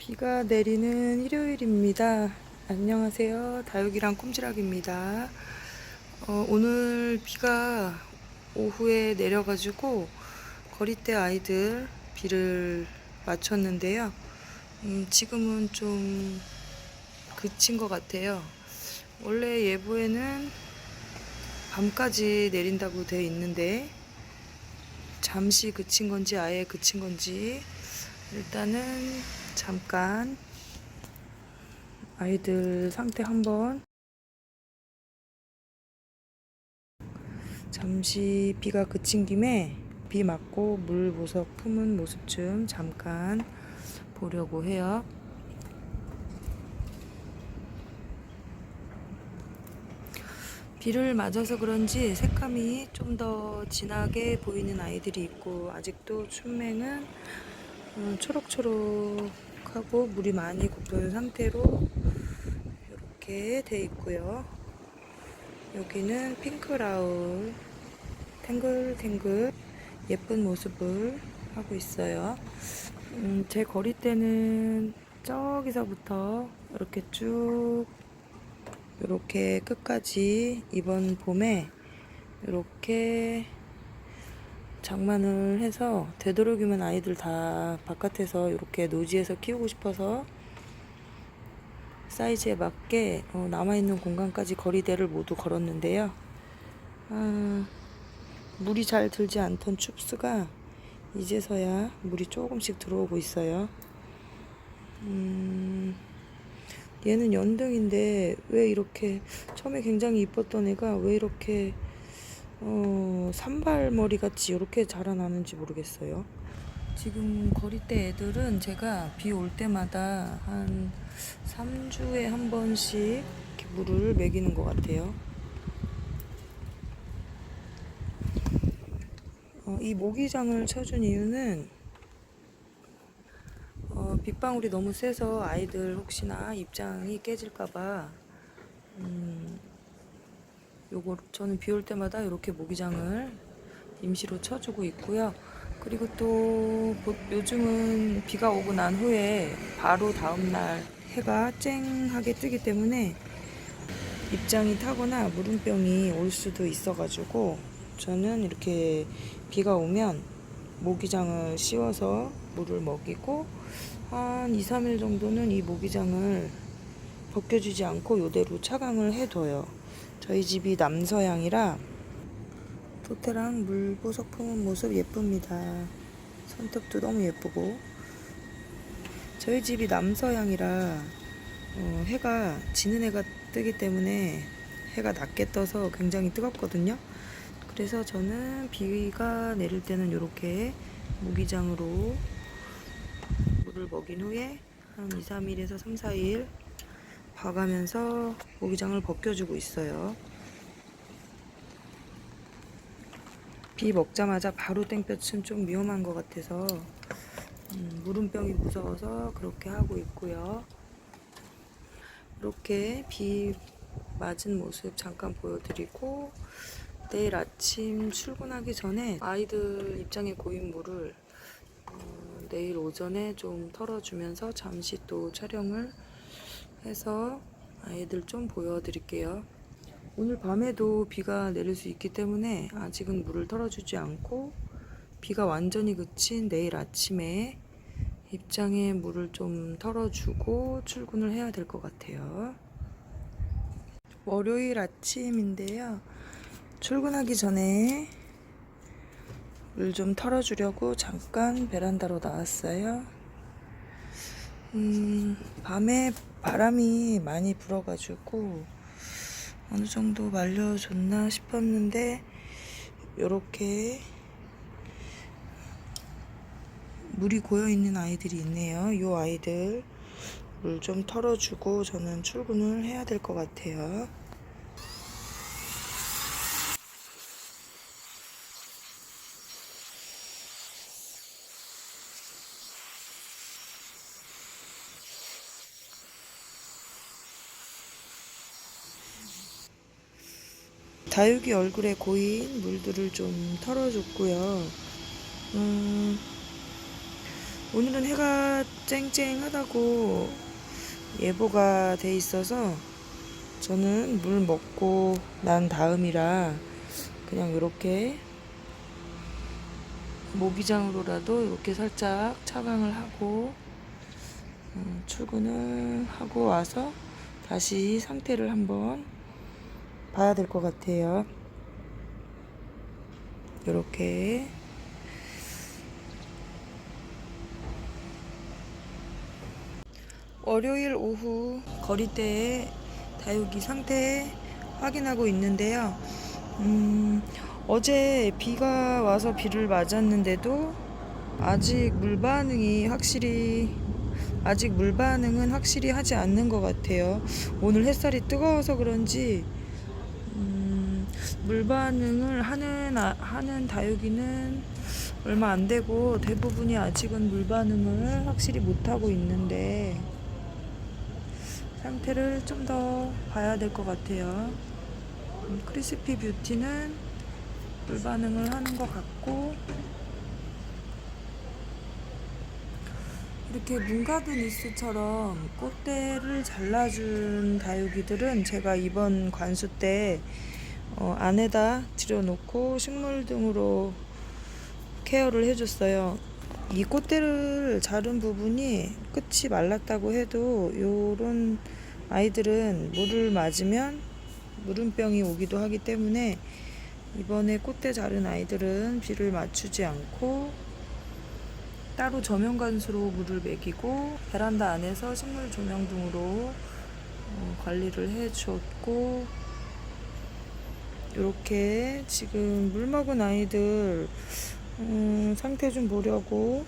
비가 내리는 일요일입니다. 안녕하세요. 다육이랑 꼼지락입니다. 오늘 비가 오후에 내려가지고 거리대 아이들 비를 맞췄는데요. 지금은 좀 그친 것 같아요. 원래 예보에는 밤까지 내린다고 되어 있는데 잠시 그친 건지 아예 그친 건지 일단은 잠깐 아이들 상태 한번 잠시 비가 그친 김에 비 맞고 물 보석 품은 모습 좀 잠깐 보려고 해요. 비를 맞아서 그런지 색감이 좀 더 진하게 보이는 아이들이 있고 아직도 춘맹은 초록초록하고 물이 많이 고픈 상태로 이렇게 돼 있고요. 여기는 핑크라울 탱글탱글 예쁜 모습을 하고 있어요. 제 거리대는 저기서부터 이렇게 쭉 이렇게 끝까지 이번 봄에 이렇게 장만을 해서 되도록이면 아이들 다 바깥에서 이렇게 노지에서 키우고 싶어서 사이즈에 맞게 남아있는 공간까지 거리대를 모두 걸었는데요. 물이 잘 들지 않던 춥스가 이제서야 물이 조금씩 들어오고 있어요. 얘는 연등인데 왜 이렇게 처음에 굉장히 이뻤던 애가 왜 이렇게 산발머리 같이 이렇게 자라나는지 모르겠어요. 지금 거리대 애들은 제가 비 올 때마다 한 3주에 한 번씩 이렇게 물을 먹이는 것 같아요. 이 모기장을 쳐준 이유는 빗방울이 너무 세서 아이들 혹시나 입장이 깨질까봐 요거 저는 비 올 때마다 이렇게 모기장을 임시로 쳐주고 있고요. 그리고 또 요즘은 비가 오고 난 후에 바로 다음날 해가 쨍하게 뜨기 때문에 입장이 타거나 무름병이 올 수도 있어가지고 저는 이렇게 비가 오면 모기장을 씌워서 물을 먹이고 한 2, 3일 정도는 이 모기장을 벗겨주지 않고 이대로 차강을 해둬요. 저희 집이 남서향이라 토테랑 물 보석 품은 모습 예쁩니다. 손톱도 너무 예쁘고 저희 집이 남서향이라 해가 지는 해가 뜨기 때문에 해가 낮게 떠서 굉장히 뜨겁거든요. 그래서 저는 비가 내릴 때는 이렇게 모기장으로 물을 먹인 후에 한 2, 3일에서 3, 4일 봐가면서 모기장을 벗겨주고 있어요. 비 먹자마자 바로 땡볕은 좀 위험한 것 같아서 무름병이 무서워서 그렇게 하고 있고요. 이렇게 비 맞은 모습 잠깐 보여드리고 내일 아침 출근하기 전에 아이들 입장에 고인 물을 내일 오전에 좀 털어주면서 잠시 또 촬영을 해서 아이들 좀 보여드릴게요. 오늘 밤에도 비가 내릴 수 있기 때문에 아직은 물을 털어주지 않고 비가 완전히 그친 내일 아침에 입장에 물을 좀 털어주고 출근을 해야 될 것 같아요. 월요일 아침인데요. 출근하기 전에 물 좀 털어주려고 잠깐 베란다로 나왔어요. 밤에 바람이 많이 불어가지고 어느 정도 말려줬나 싶었는데 이렇게 물이 고여있는 아이들이 있네요. 이 아이들 물 좀 털어주고 저는 출근을 해야 될 것 같아요. 다육이 얼굴에 고인 물들을 좀 털어줬고요. 오늘은 해가 쨍쨍하다고 예보가 돼 있어서 저는 물 먹고 난 다음이라 그냥 이렇게 모기장으로라도 이렇게 살짝 차광을 하고 출근을 하고 와서 다시 상태를 한번 봐야 될 것 같아요. 이렇게 월요일 오후 거리대에 다육이 상태 확인하고 있는데요. 어제 비가 와서 비를 맞았는데도 아직 물 반응은 확실히 하지 않는 것 같아요. 오늘 햇살이 뜨거워서 그런지 물 반응을 하는 다육이는 얼마 안 되고 대부분이 아직은 물 반응을 확실히 못 하고 있는데 상태를 좀 더 봐야 될 것 같아요. 크리스피 뷰티는 물 반응을 하는 것 같고, 이렇게 문가드니스처럼 꽃대를 잘라준 다육이들은 제가 이번 관수 때 안에다 들여놓고 식물 등으로 케어를 해줬어요. 이 꽃대를 자른 부분이 끝이 말랐다고 해도 요런 아이들은 물을 맞으면 물음병이 오기도 하기 때문에 이번에 꽃대 자른 아이들은 비를 맞추지 않고 따로 저면관수로 물을 먹이고 베란다 안에서 식물 조명 등으로 관리를 해 주었고, 이렇게 지금 물 먹은 아이들 상태 좀 보려고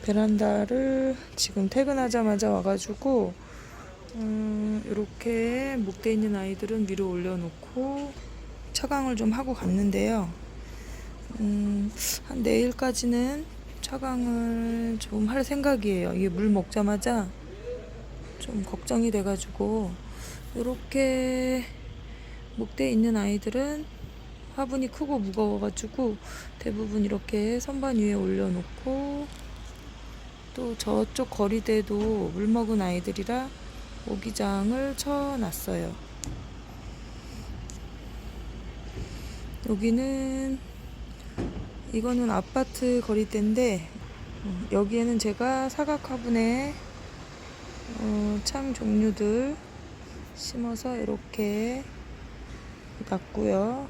베란다를 지금 퇴근하자마자 와가지고 이렇게 목대 있는 아이들은 위로 올려놓고 차광을 좀 하고 갔는데요. 한 내일까지는 차광을 좀 할 생각이에요. 이게 물 먹자마자 좀 걱정이 돼가지고, 이렇게 목대 있는 아이들은 화분이 크고 무거워가지고 대부분 이렇게 선반 위에 올려놓고, 또 저쪽 거리대도 물 먹은 아이들이라 모기장을 쳐놨어요. 이거는 아파트 거리대인데 여기에는 제가 사각 화분에 창 종류들 심어서 이렇게 놨고요.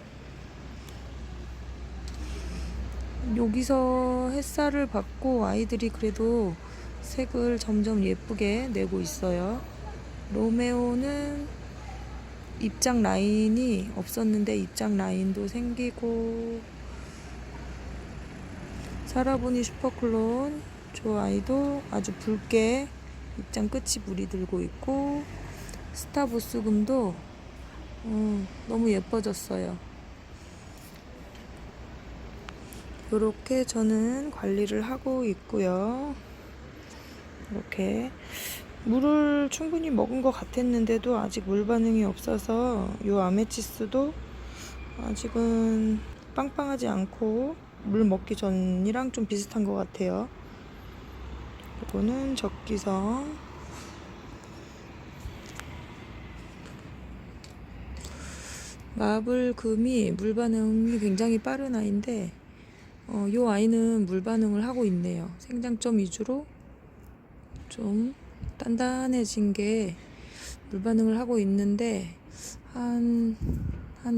여기서 햇살을 받고 아이들이 그래도 색을 점점 예쁘게 내고 있어요. 로메오는 입장 라인이 없었는데 입장 라인도 생기고, 사라보니 슈퍼클론 저 아이도 아주 붉게 입장 끝이 물이 들고 있고, 스타보스금도 너무 예뻐졌어요. 이렇게 저는 관리를 하고 있고요. 이렇게 물을 충분히 먹은 것 같았는데도 아직 물 반응이 없어서 이 아메치스도 아직은 빵빵하지 않고 물 먹기 전이랑 좀 비슷한 것 같아요. 이거는 적기성. 마블금이 물 반응이 굉장히 빠른 아이인데 이 아이는 물 반응을 하고 있네요. 생장점 위주로 좀 단단해진 게 물 반응을 하고 있는데 한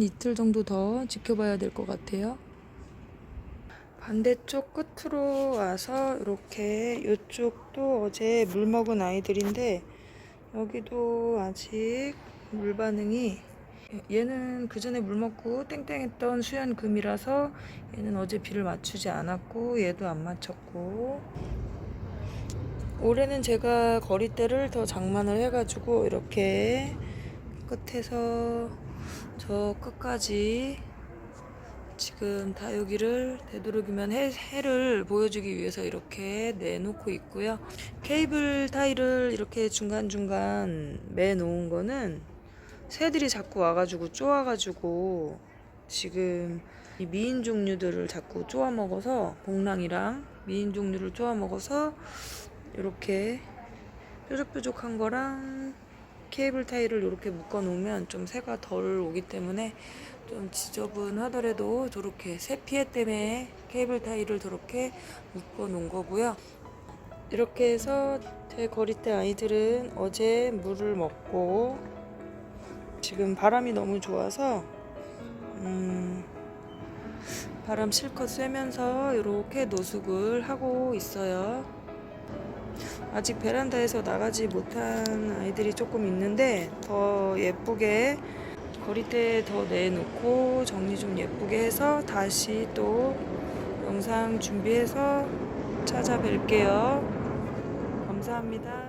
이틀 정도 더 지켜봐야 될 것 같아요. 반대쪽 끝으로 와서 이렇게 이쪽도 어제 물 먹은 아이들인데 여기도 아직 물 반응이, 얘는 그 전에 물 먹고 땡땡했던 수연금이라서 얘는 어제 비를 맞추지 않았고 얘도 안 맞췄고, 올해는 제가 거리대를 더 장만을 해가지고 이렇게 끝에서 저 끝까지 지금 다육이를 되도록이면 해를 보여주기 위해서 이렇게 내놓고 있고요. 케이블 타일을 이렇게 중간중간 매놓은 거는 새들이 자꾸 와가지고 쪼아가지고 지금 이 미인 종류들을 자꾸 쪼아 먹어서, 봉랑이랑 미인 종류를 쪼아 먹어서 이렇게 뾰족뾰족한 거랑 케이블 타이를 이렇게 묶어 놓으면 좀 새가 덜 오기 때문에 좀 지저분하더라도 저렇게 새 피해 때문에 케이블 타이를 저렇게 묶어 놓은 거고요. 이렇게 해서 제 거리대 아이들은 어제 물을 먹고 지금 바람이 너무 좋아서 바람 실컷 쐬면서 이렇게 노숙을 하고 있어요. 아직 베란다에서 나가지 못한 아이들이 조금 있는데 더 예쁘게 거리대에 더 내놓고 정리 좀 예쁘게 해서 다시 또 영상 준비해서 찾아뵐게요. 감사합니다.